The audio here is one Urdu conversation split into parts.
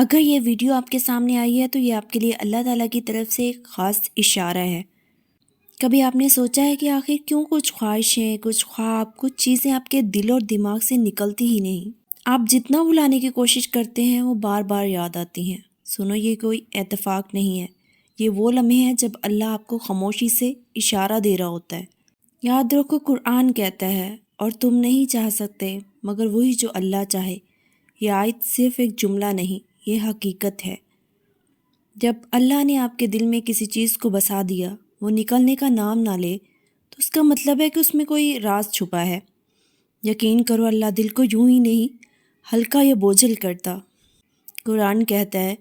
اگر یہ ویڈیو آپ کے سامنے آئی ہے تو یہ آپ کے لیے اللہ تعالیٰ کی طرف سے ایک خاص اشارہ ہے۔ کبھی آپ نے سوچا ہے کہ آخر کیوں کچھ خواہشیں، کچھ خواب، کچھ چیزیں آپ کے دل اور دماغ سے نکلتی ہی نہیں؟ آپ جتنا بھلانے کی کوشش کرتے ہیں وہ بار بار یاد آتی ہیں۔ سنو، یہ کوئی اتفاق نہیں ہے، یہ وہ لمحے ہیں جب اللہ آپ کو خاموشی سے اشارہ دے رہا ہوتا ہے۔ یاد رکھو، قرآن کہتا ہے، اور تم نہیں چاہ سکتے مگر وہی جو اللہ چاہے۔ یہ آیت صرف ایک جملہ نہیں، یہ حقیقت ہے۔ جب اللہ نے آپ کے دل میں کسی چیز کو بسا دیا، وہ نکلنے کا نام نہ لے تو اس کا مطلب ہے کہ اس میں کوئی راز چھپا ہے۔ یقین کرو، اللہ دل کو یوں ہی نہیں ہلکا یا بوجھل کرتا۔ قرآن کہتا ہے،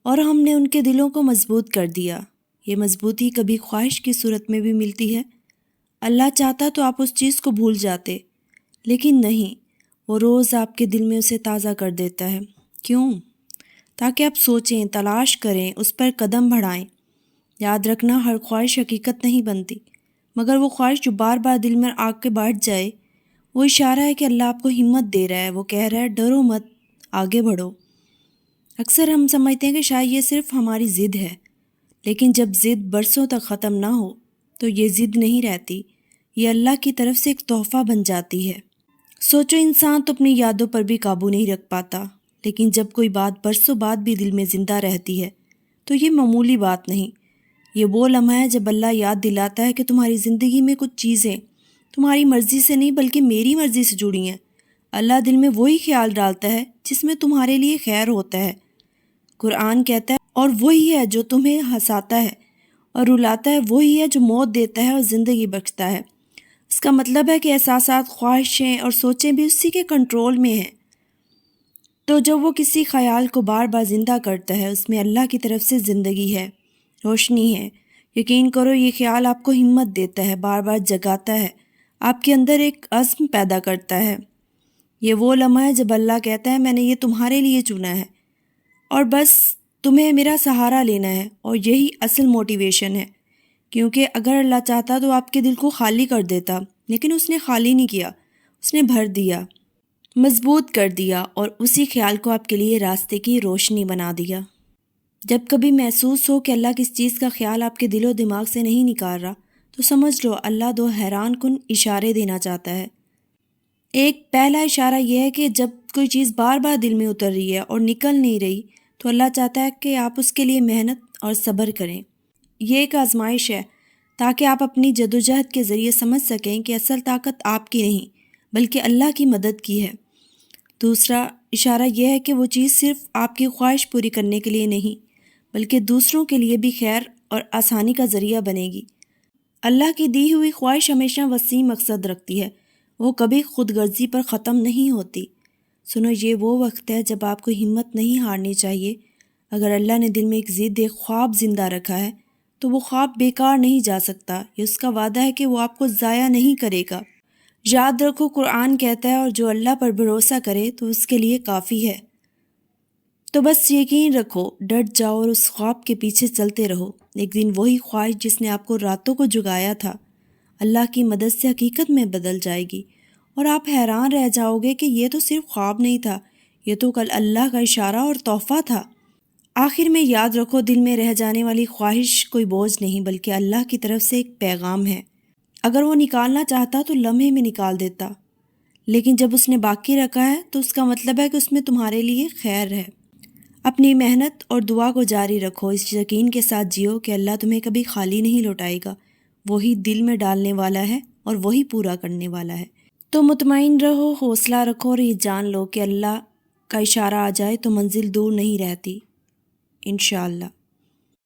اور ہم نے ان کے دلوں کو مضبوط کر دیا۔ یہ مضبوطی کبھی خواہش کی صورت میں بھی ملتی ہے۔ اللہ چاہتا تو آپ اس چیز کو بھول جاتے، لیکن نہیں، وہ روز آپ کے دل میں اسے تازہ کر دیتا ہے۔ کیوں؟ تاکہ آپ سوچیں، تلاش کریں، اس پر قدم بڑھائیں۔ یاد رکھنا، ہر خواہش حقیقت نہیں بنتی، مگر وہ خواہش جو بار بار دل میں آ کے بیٹھ جائے، وہ اشارہ ہے کہ اللہ آپ کو ہمت دے رہا ہے۔ وہ کہہ رہا ہے، ڈرو مت، آگے بڑھو۔ اکثر ہم سمجھتے ہیں کہ شاید یہ صرف ہماری ضد ہے، لیکن جب ضد برسوں تک ختم نہ ہو تو یہ ضد نہیں رہتی، یہ اللہ کی طرف سے ایک تحفہ بن جاتی ہے۔ سوچو، انسان تو اپنی یادوں پر بھی قابو نہیں رکھ پاتا، لیکن جب کوئی بات برسوں بعد بھی دل میں زندہ رہتی ہے تو یہ معمولی بات نہیں، یہ وہ لمحہ ہے جب اللہ یاد دلاتا ہے کہ تمہاری زندگی میں کچھ چیزیں تمہاری مرضی سے نہیں بلکہ میری مرضی سے جڑی ہیں۔ اللہ دل میں وہی خیال ڈالتا ہے جس میں تمہارے لیے خیر ہوتا ہے۔ قرآن کہتا ہے، اور وہی ہے جو تمہیں ہنساتا ہے اور رلاتا ہے، وہی ہے جو موت دیتا ہے اور زندگی بخشتا ہے۔ اس کا مطلب ہے کہ احساسات، خواہشیں اور سوچیں بھی اسی کے کنٹرول میں ہیں۔ تو جب وہ کسی خیال کو بار بار زندہ کرتا ہے، اس میں اللہ کی طرف سے زندگی ہے، روشنی ہے۔ یقین کرو، یہ خیال آپ کو ہمت دیتا ہے، بار بار جگاتا ہے، آپ کے اندر ایک عزم پیدا کرتا ہے۔ یہ وہ لمحہ ہے جب اللہ کہتا ہے، میں نے یہ تمہارے لیے چنا ہے، اور بس تمہیں میرا سہارا لینا ہے۔ اور یہی اصل موٹیویشن ہے، کیونکہ اگر اللہ چاہتا تو آپ کے دل کو خالی کر دیتا، لیکن اس نے خالی نہیں کیا، اس نے بھر دیا، مضبوط کر دیا، اور اسی خیال کو آپ کے لیے راستے کی روشنی بنا دیا۔ جب کبھی محسوس ہو کہ اللہ کس چیز کا خیال آپ کے دل و دماغ سے نہیں نکال رہا، تو سمجھ لو اللہ دو حیران کن اشارے دینا چاہتا ہے۔ ایک پہلا اشارہ یہ ہے کہ جب کوئی چیز بار بار دل میں اتر رہی ہے اور نکل نہیں رہی، تو اللہ چاہتا ہے کہ آپ اس کے لیے محنت اور صبر کریں۔ یہ ایک آزمائش ہے تاکہ آپ اپنی جدوجہد کے ذریعے سمجھ سکیں کہ اصل طاقت آپ کی نہیں بلکہ اللہ کی مدد کی ہے۔ دوسرا اشارہ یہ ہے کہ وہ چیز صرف آپ کی خواہش پوری کرنے کے لیے نہیں بلکہ دوسروں کے لیے بھی خیر اور آسانی کا ذریعہ بنے گی۔ اللہ کی دی ہوئی خواہش ہمیشہ وسیع مقصد رکھتی ہے، وہ کبھی خود غرضی پر ختم نہیں ہوتی۔ سنو، یہ وہ وقت ہے جب آپ کو ہمت نہیں ہارنی چاہیے۔ اگر اللہ نے دل میں ایک ضد، ایک خواب زندہ رکھا ہے تو وہ خواب بیکار نہیں جا سکتا، یہ اس کا وعدہ ہے کہ وہ آپ کو ضائع نہیں کرے گا۔ یاد رکھو، قرآن کہتا ہے، اور جو اللہ پر بھروسہ کرے تو اس کے لیے کافی ہے۔ تو بس یقین رکھو، ڈٹ جاؤ اور اس خواب کے پیچھے چلتے رہو۔ ایک دن وہی خواہش جس نے آپ کو راتوں کو جگایا تھا، اللہ کی مدد سے حقیقت میں بدل جائے گی، اور آپ حیران رہ جاؤ گے کہ یہ تو صرف خواب نہیں تھا، یہ تو کل اللہ کا اشارہ اور تحفہ تھا۔ آخر میں یاد رکھو، دل میں رہ جانے والی خواہش کوئی بوجھ نہیں بلکہ اللہ کی طرف سے ایک پیغام ہے۔ اگر وہ نکالنا چاہتا تو لمحے میں نکال دیتا، لیکن جب اس نے باقی رکھا ہے تو اس کا مطلب ہے کہ اس میں تمہارے لیے خیر ہے۔ اپنی محنت اور دعا کو جاری رکھو، اس یقین کے ساتھ جیو کہ اللہ تمہیں کبھی خالی نہیں لوٹائے گا۔ وہی دل میں ڈالنے والا ہے اور وہی پورا کرنے والا ہے۔ تو مطمئن رہو، حوصلہ رکھو، اور یہ جان لو کہ اللہ کا اشارہ آ جائے تو منزل دور نہیں رہتی، انشاءاللہ۔